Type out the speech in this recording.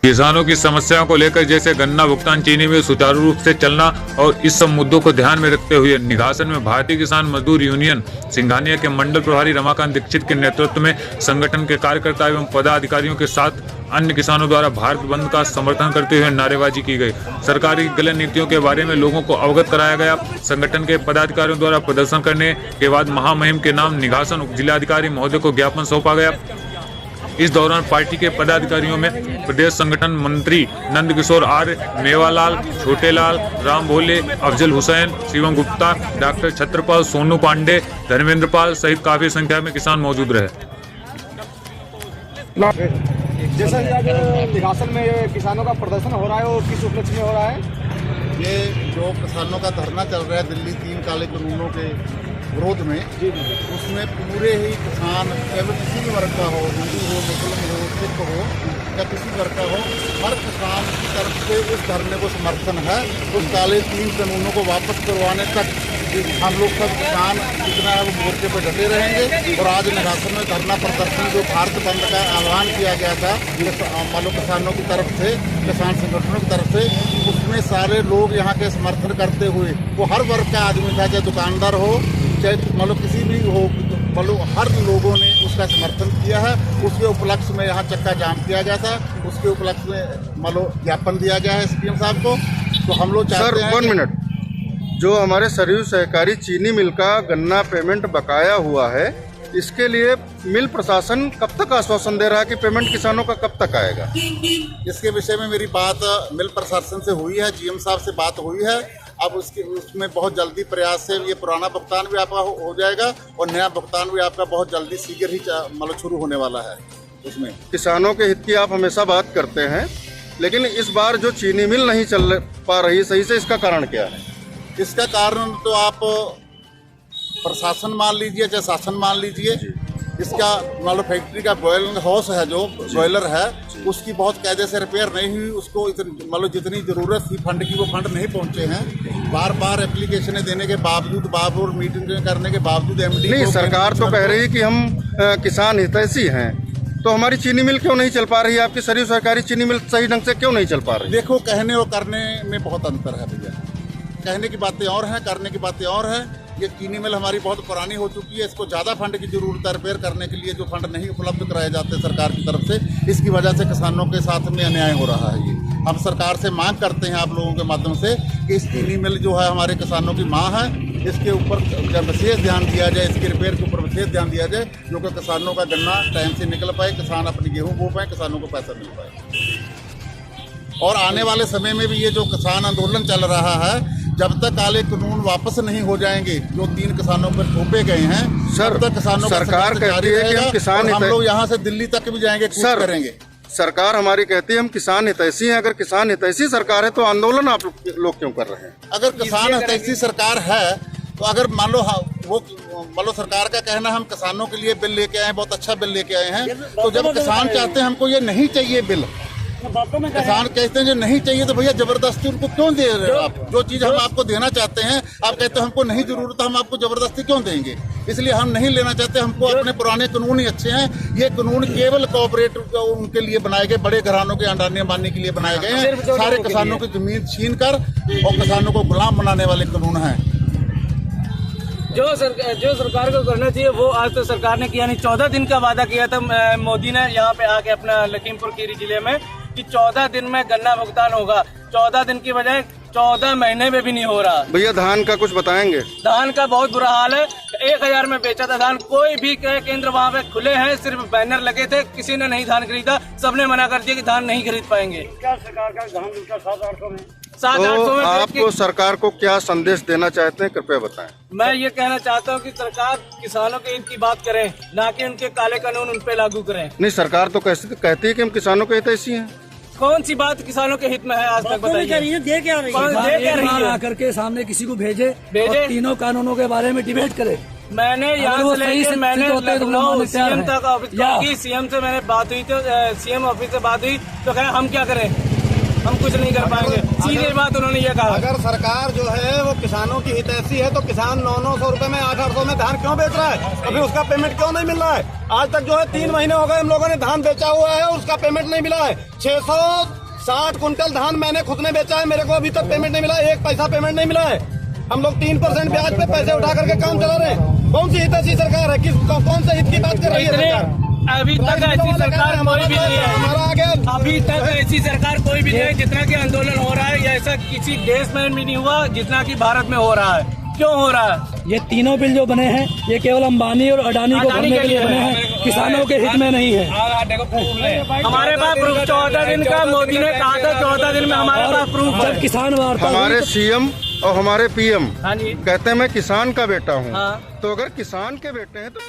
किसानों की समस्याओं को लेकर जैसे गन्ना भुगतान, चीनी मिल सुचारू रूप से चलना और इस सब मुद्दों को ध्यान में रखते हुए निघासन में भारतीय किसान मजदूर यूनियन सिंघानिया के मंडल प्रभारी रमाकांत दीक्षित के नेतृत्व में संगठन के कार्यकर्ता एवं पदाधिकारियों के साथ अन्य किसानों द्वारा भारत बंद का समर्थन करते हुए नारेबाजी की गई। सरकारी गलत नीतियों के बारे में लोगों को अवगत कराया गया। संगठन के पदाधिकारियों द्वारा प्रदर्शन करने के बाद महामहिम के नाम निघासन उप जिलाधिकारी महोदय को ज्ञापन सौंपा गया। इस दौरान पार्टी के पदाधिकारियों में प्रदेश संगठन मंत्री नंदकिशोर आर्य, मेवालाल, छोटेलाल, राम भोले, अफजल हुसैन, शिवम गुप्ता, डॉक्टर छत्रपाल, सोनू पांडे, धर्मेंद्र पाल सहित काफी संख्या में किसान मौजूद रहे। जैसा कि निघासन में किसानों का प्रदर्शन हो रहा है, वो किस उपलक्ष्य में हो रहा है? ये जो किसानों का धरना चल रहा है दिल्ली 3 काले कानूनों के विरोध में, उसमें पूरे ही किसान चाहे किसी भी वर्ग का हो, हिंदू हो, मुस्लिम हो, सिख हो या किसी वर्ग का हो, हर किसान की तरफ से उस धरने को समर्थन है। उस काले 3 कानूनों को वापस करवाने तक हम लोग सब किसान जितना है वो मोर्चे पर डटे रहेंगे। और आज निघासन में धरना प्रदर्शन जो भारत बंद का आह्वान किया गया था मान लो किसानों की तरफ से, किसान संगठनों की तरफ से, उसमें सारे लोग यहाँ के समर्थन करते हुए, वो हर वर्ग का आदमी था, चाहे दुकानदार हो चाहे मान लो किसी भी हो, मान लो हर लोगों ने उसका समर्थन किया है। उसके उपलक्ष्य में यहाँ चक्का जाम किया गया था, उसके उपलक्ष्य में मान लो ज्ञापन दिया गया है एसपीएम साहब को। तो हम लोग चाहते हैं सर 1 मिनट, जो हमारे सरयू सहकारी चीनी मिल का गन्ना पेमेंट बकाया हुआ है, इसके लिए मिल प्रशासन कब तक आश्वासन दे रहा है कि पेमेंट किसानों का कब तक आएगा? इसके विषय में मेरी बात मिल प्रशासन से हुई है, जीएम साहब से बात हुई है। अब उसमें बहुत जल्दी प्रयास से ये पुराना भुगतान भी आपका हो जाएगा और नया भुगतान भी आपका बहुत जल्दी शीघ्र ही मतलब शुरू होने वाला है। उसमें किसानों के हित की आप हमेशा बात करते हैं, लेकिन इस बार जो चीनी मिल नहीं चल पा रही सही से, इसका कारण क्या है? इसका कारण तो आप प्रशासन मान लीजिए चाहे शासन मान लीजिए, इसका मान लो फैक्ट्री का बॉयलिंग हाउस है, जो बॉयलर है, उसकी बहुत कायदे से रिपेयर नहीं हुई। उसको मान लो जितनी ज़रूरत थी फंड की, वो फंड नहीं पहुंचे हैं। बार बार एप्लीकेशनें देने के बावजूद, बार मीटिंग करने के बावजूद एमडी नहीं, सरकार तो कह रही है कि हम किसान हितैषी हैं, तो हमारी चीनी मिल क्यों नहीं चल पा रही है? आपकी सरयू सहकारी चीनी मिल सही ढंग से क्यों नहीं चल पा रही? देखो, कहने और करने में बहुत अंतर है भैया। कहने की बातें और हैं, करने की बातें और हैं। ये चीनी मिल हमारी बहुत पुरानी हो चुकी है, इसको ज़्यादा फंड की जरूरत है रिपेयर करने के लिए, जो फंड नहीं उपलब्ध कराए जाते सरकार की तरफ से। इसकी वजह से किसानों के साथ में अन्याय हो रहा है। ये हम सरकार से मांग करते हैं आप लोगों के माध्यम से कि इस चीनी मिल जो है हमारे किसानों की माँ है, इसके ऊपर विशेष ध्यान दिया जाए, इसके रिपेयर के ऊपर विशेष ध्यान दिया जाए, जो कि किसानों का गन्ना टाइम से निकल पाए, किसान अपनी गेहूँ बो पाए, किसानों को पैसा मिल पाए। और आने वाले समय में भी ये जो किसान आंदोलन चल रहा है, जब तक काले कानून वापस नहीं हो जाएंगे जो 3 किसानों पर थोपे गए हैं, सर, तब तक किसानों सरकार कहती है कि हम किसान हम लोग यहाँ से दिल्ली तक भी जाएंगे, कूच करेंगे। सरकार हमारी कहती है हम किसान हितैषी हैं। अगर किसान हितैषी सरकार है तो आंदोलन आप लोग क्यों कर रहे हैं? अगर किसान हितैषी सरकार है तो अगर मान लो सरकार का कहना हम किसानों के लिए बिल लेके आए हैं, बहुत अच्छा बिल लेके आए हैं, तो जब किसान चाहते हैं हमको ये नहीं चाहिए बिल, किसान कहते हैं जो नहीं चाहिए, तो भैया जबरदस्ती उनको क्यों दे रहे हो आप? जो चीज हम आपको देना चाहते हैं आप कहते हैं हमको नहीं जरूरत है, हम आपको जबरदस्ती क्यों देंगे? इसलिए हम नहीं लेना चाहते। हमको अपने पुराने कानून ही अच्छे हैं। ये कानून केवल कोऑपरेटिव उनके लिए बनाए गए, बड़े घरानों के अंडाने मारने के लिए बनाए गए हैं। सारे किसानों की जमीन छीन कर और किसानों को गुलाम बनाने वाले कानून हैं। जो सरकार को करना चाहिए वो आज तो सरकार ने किया नहीं। 14 दिन का वादा किया था मोदी ने यहाँ पे आके अपना लखीमपुर खीरी जिले में कि 14 दिन में गन्ना भुगतान होगा। 14 दिन की बजाय 14 महीने में भी नहीं हो रहा। भैया धान का कुछ बताएंगे? धान का बहुत बुरा हाल है। 1000 में बेचा था धान। कोई भी केंद्र वहाँ पे खुले हैं, सिर्फ बैनर लगे थे, किसी ने नहीं धान खरीदा। सबने मना कर दिया कि धान नहीं खरीद पाएंगे। क्या सरकार का धान मिलता 700-800 में? 700-800 में। आप सरकार को क्या संदेश देना चाहते हैं, कृपया बताएं। मैं ये कहना चाहता हूँ कि सरकार किसानों के हित की बात करे, ना कि उनके काले कानून उन पे लागू करें। नहीं, सरकार तो कहती है कि हम किसानों के हितैषी हैं। कौन सी बात किसानों के हित में है आज तक बताइए? दे क्या रही है? आकर के सामने किसी को भेजे और तीनों कानूनों के बारे में डिबेट करे। मैंने यहाँ से लेकर मैंने लखनऊ सीएम तक ऑफिस की, सीएम से मैंने बात हुई तो सीएम ऑफिस से बात हुई तो कहे हम क्या करें? हम कुछ नहीं कर पाएंगे। सीधे बात उन्होंने ये कहा। अगर सरकार जो है वो किसानों की हितैषी है तो किसान 900 रुपए में 800 में धान क्यों बेच रहा है? अभी उसका पेमेंट क्यों नहीं मिल रहा है? आज तक जो है 3 महीने हो गए हम लोगों ने धान बेचा हुआ है और उसका पेमेंट नहीं मिला है। 660 कुंटल धान मैंने खुद ने बेचा है, मेरे को अभी तक पेमेंट नहीं मिला है, 1 पैसा पेमेंट नहीं मिला है। हम लोग 3% ब्याज पे पैसे उठा करके काम चला रहे हैं। कौन सी हितैषी सरकार है? कौन से हित की बात कर रही है सरकार? अभी तक ऐसी सरकार कोई भी नहीं है। हमारा आगे अभी तक ऐसी सरकार कोई भी नहीं है। जितना कि आंदोलन हो रहा है, ऐसा किसी देश में भी नहीं हुआ जितना कि भारत में हो रहा है। क्यों हो रहा है? ये तीनों बिल जो बने हैं ये केवल अंबानी और अडानी को भरने के लिए बने हैं, किसानों के हित में नहीं है। हमारे पास प्रूफ 14 दिन का मोदी ने कहा था, 14 दिन में हमारे पास प्रूफ जब किसान वार्ता हुई हमारे सीएम और हमारे पीएम हाँ जी। कहते हैं मैं किसान का बेटा हूँ। हाँ। तो अगर किसान के बेटे हैं तो